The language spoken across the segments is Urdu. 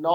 9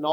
9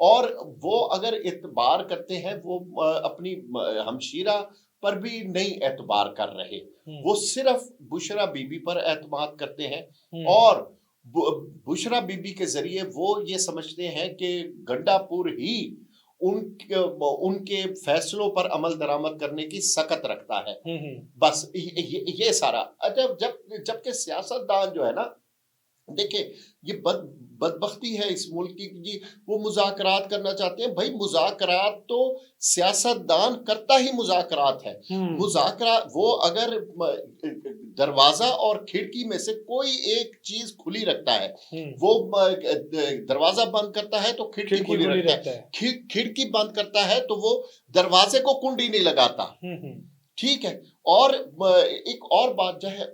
اور وہ اگر اعتبار کرتے ہیں وہ اپنی ہمشیرہ پر بھی نہیں اعتبار کر رہے، وہ صرف بشرا بی بی پر اعتماد کرتے ہیں، اور بشرا بی بی کے ذریعے وہ یہ سمجھتے ہیں کہ گنڈا پور ہی ان کے فیصلوں پر عمل درآمد کرنے کی سکت رکھتا ہے، بس یہ سارا جبکہ سیاست دان جو ہے نا، دیکھیں یہ بدبختی ہے اس ملک کی، جی وہ مذاکرات کرنا چاہتے ہیں، بھائی مذاکرات تو سیاست دان کرتا ہی مذاکرات ہے، مذاکرات وہ اگر دروازہ اور کھڑکی میں سے کوئی ایک چیز کھلی رکھتا ہے، وہ دروازہ بند کرتا ہے تو کھڑکی کھلی رکھتا ہے، کھڑکی بند کرتا ہے تو وہ دروازے کو کنڈی نہیں لگاتا، ٹھیک ہے۔ اور ایک اور بات جو ہے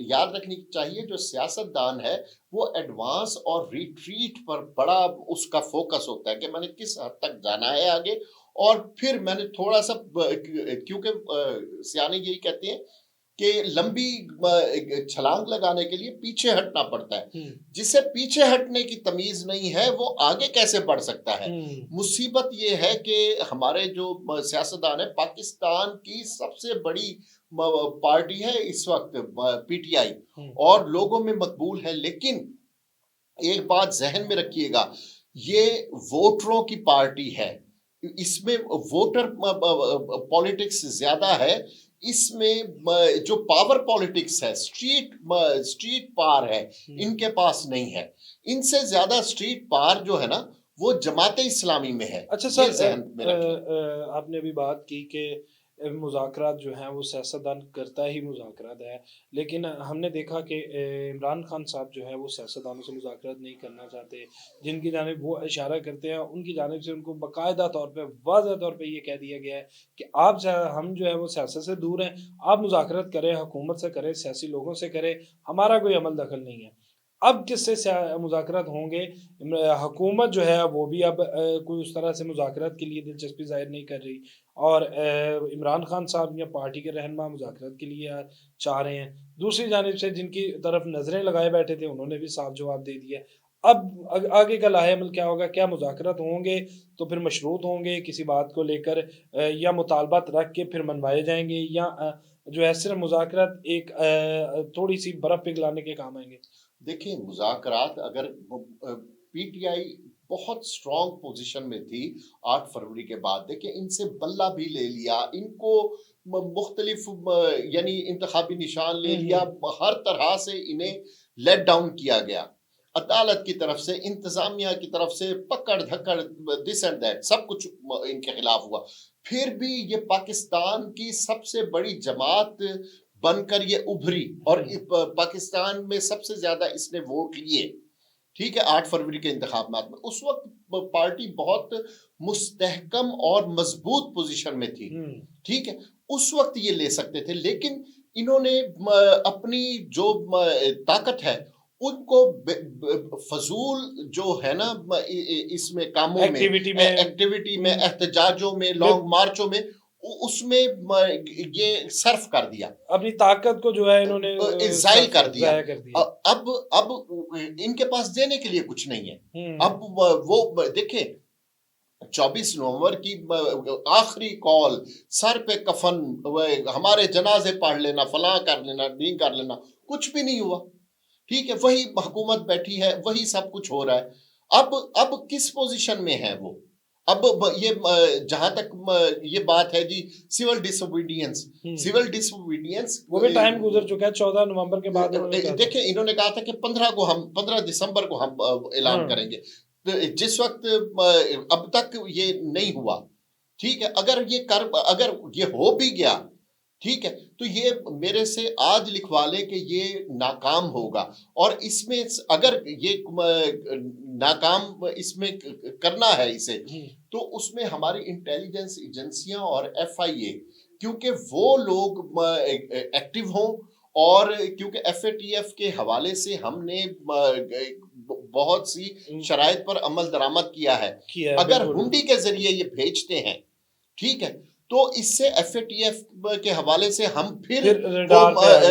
یاد رکھنی چاہیے، جو سیاست دان ہے وہ ایڈوانس اور ریٹریٹ پر بڑا اس کا فوکس ہوتا ہے کہ میں نے کس حد تک جانا ہے آگے، اور پھر میں نے تھوڑا سا، کیونکہ سیانے یہی کہتے ہیں کہ لمبی چھلانگ لگانے کے لیے پیچھے ہٹنا پڑتا ہے، جسے پیچھے ہٹنے کی تمیز نہیں ہے وہ آگے کیسے بڑھ سکتا ہے۔ مصیبت یہ ہے کہ ہمارے جو سیاستدان ہیں، پاکستان کی سب سے بڑی پارٹی ہے اس وقت پی ٹی آئی، اور لوگوں میں مقبول ہے، لیکن ایک بات ذہن میں رکھیے گا، یہ ووٹروں کی پارٹی ہے، اس میں ووٹر پالیٹکس زیادہ ہے، اس میں جو پاور پالیٹکس ہے، سٹریٹ پار ہے، ان کے پاس نہیں ہے، ان سے زیادہ سٹریٹ پار جو ہے نا وہ جماعت اسلامی میں ہے۔ اچھا سر، آپ نے ابھی بات کی کہ مذاکرات جو ہیں وہ سیاستدان کرتا ہی مذاکرات ہے، لیکن ہم نے دیکھا کہ عمران خان صاحب جو ہے وہ سیاستدانوں سے مذاکرات نہیں کرنا چاہتے، جن کی جانب وہ اشارہ کرتے ہیں ان کی جانب سے ان کو باقاعدہ طور پہ واضح طور پہ یہ کہہ دیا گیا ہے کہ ہم جو ہے وہ سیاست سے دور ہیں، آپ مذاکرات کریں، حکومت سے کریں، سیاسی لوگوں سے کریں، ہمارا کوئی عمل دخل نہیں ہے۔ اب کس سے مذاکرات ہوں گے؟ حکومت جو ہے وہ بھی اب کوئی اس طرح سے مذاکرات کے لیے دلچسپی ظاہر نہیں کر رہی، اور عمران خان صاحب یا پارٹی کے رہنما مذاکرات کے لیے چاہ رہے ہیں، دوسری جانب سے جن کی طرف نظریں لگائے بیٹھے تھے انہوں نے بھی صاف جواب دے دیا۔ اب آگے کا لاہ عمل کیا ہوگا؟ کیا مذاکرات ہوں گے تو پھر مشروط ہوں گے کسی بات کو لے کر، یا مطالبات رکھ کے پھر منوائے جائیں گے، یا جو ہے صرف مذاکرات ایک تھوڑی سی برف پگھلانے کے کام آئیں گے؟ دیکھیں مذاکرات، اگر پی ٹی آئی بہت سٹرونگ پوزیشن میں تھی 8 فروری کے بعد، دیکھیں ان سے بلہ بھی لے لیا، ان کو مختلف یعنی انتخابی نشان لے لیا، ہر طرح سے انہیں لیٹ ڈاؤن کیا گیا، عدالت کی طرف سے، انتظامیہ کی طرف سے، پکڑ دھکڑ، دس اینڈ دیٹ، سب کچھ ان کے خلاف ہوا، پھر بھی یہ پاکستان کی سب سے بڑی جماعت بن کر یہ ابھری، اور پاکستان میں سب سے زیادہ اس نے ووٹ لیے، ٹھیک ہے، 8 فروری کے انتخابات میں۔ اس وقت پارٹی بہت مستحکم اور مضبوط پوزیشن میں تھی، ٹھیک ہے، اس وقت یہ لے سکتے تھے، لیکن انہوں نے اپنی جو طاقت ہے ان کو فضول جو ہے نا اس میں کاموں میں، ایکٹیویٹی میں، احتجاجوں میں، لانگ مارچوں میں، اس میں یہ صرف کر دیا، اپنی طاقت کو جو ہے انہوں نے ضائع کر دیا۔ اب ان کے پاس دینے کے لیے کچھ نہیں ہے۔ اب وہ دیکھیں 24 نومبر کی آخری کال، سر پہ کفن، ہمارے جنازے پڑھ لینا، فلاں کر لینا، دین کر لینا، کچھ بھی نہیں ہوا، ٹھیک ہے، وہی حکومت بیٹھی ہے، وہی سب کچھ ہو رہا ہے۔ اب کس پوزیشن میں ہے وہ؟ اب یہ جہاں تک یہ بات ہے جی سول ڈس اوبیڈینس، وہ بھی ٹائم گزر چکا ہے، 14 نومبر کے بعد دیکھیں انہوں نے کہا تھا کہ 15 دسمبر کو ہم اعلان کریں گے، جس وقت اب تک یہ نہیں ہوا، ٹھیک ہے، اگر یہ ہو بھی گیا، ٹھیک ہے، تو یہ میرے سے آج لکھوا لے کہ یہ ناکام ہوگا، اور اس میں اگر یہ ناکام اس میں کرنا ہے اسے، تو اس میں ہماری انٹیلیجنس ایجنسیاں اور ایف آئی اے، کیونکہ وہ لوگ ایکٹیو ہوں، اور کیونکہ ایف اے ٹی ایف کے حوالے سے ہم نے بہت سی شرائط پر عمل درآمد کیا ہے، اگر ہنڈی کے ذریعے یہ بھیجتے ہیں، ٹھیک ہے، تو اس سے ایف اے ٹی ایف کے حوالے سے ہم پھر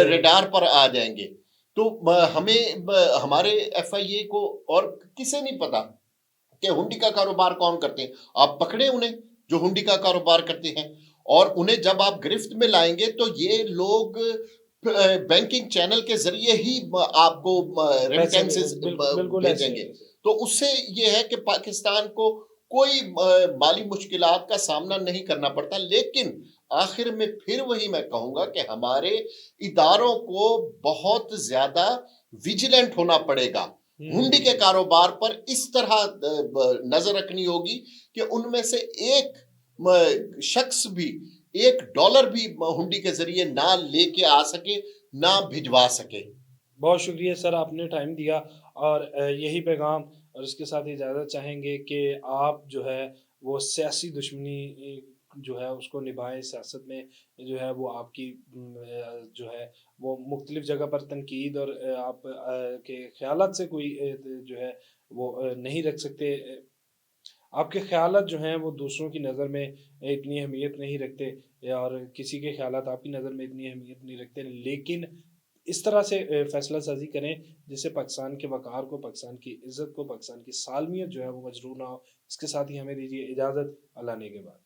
ریڈار پر آ جائیں گے، تو ہمیں ہمارے ایف آئی اے کو اور کسے نہیں پتا کہ ہنڈی کا کاروبار کون کرتے ہیں، آپ پکڑے انہیں جو ہنڈی کا کاروبار کرتے ہیں، اور انہیں جب آپ گرفت میں لائیں گے تو یہ لوگ بینکنگ چینل کے ذریعے ہی آپ کو پیسے ریمیٹنسز بالکل ایسے بھیجیں گے. تو اس سے یہ ہے کہ پاکستان کو کوئی مالی مشکلات کا سامنا نہیں کرنا پڑتا. لیکن آخر میں پھر وہی میں کہوں گا کہ ہمارے اداروں کو بہت زیادہ ویجیلنٹ ہونا پڑے گا. ہنڈی کے کاروبار پر اس طرح نظر رکھنی ہوگی کہ ان میں سے ایک شخص بھی $1 بھی ہنڈی کے ذریعے نہ لے کے آ سکے، نہ بھجوا سکے. بہت شکریہ سر، آپ نے ٹائم دیا، اور یہی پیغام اور اس کے ساتھ اجازت چاہیں گے کہ آپ جو ہے وہ سیاسی دشمنی جو ہے اس کو نبھائیں. سیاست میں جو ہے وہ آپ کی جو ہے وہ مختلف جگہ پر تنقید اور آپ کے خیالات سے کوئی جو ہے وہ نہیں رکھ سکتے. آپ کے خیالات جو ہیں وہ دوسروں کی نظر میں اتنی اہمیت نہیں رکھتے، اور کسی کے خیالات آپ کی نظر میں اتنی اہمیت نہیں رکھتے. لیکن اس طرح سے فیصلہ سازی کریں جس سے پاکستان کے وقار کو، پاکستان کی عزت کو، پاکستان کی سالمیت جو ہے وہ مجروح نہ ہو. اس کے ساتھ ہی ہمیں دیجیے اجازت. اللہ نے کے بعد.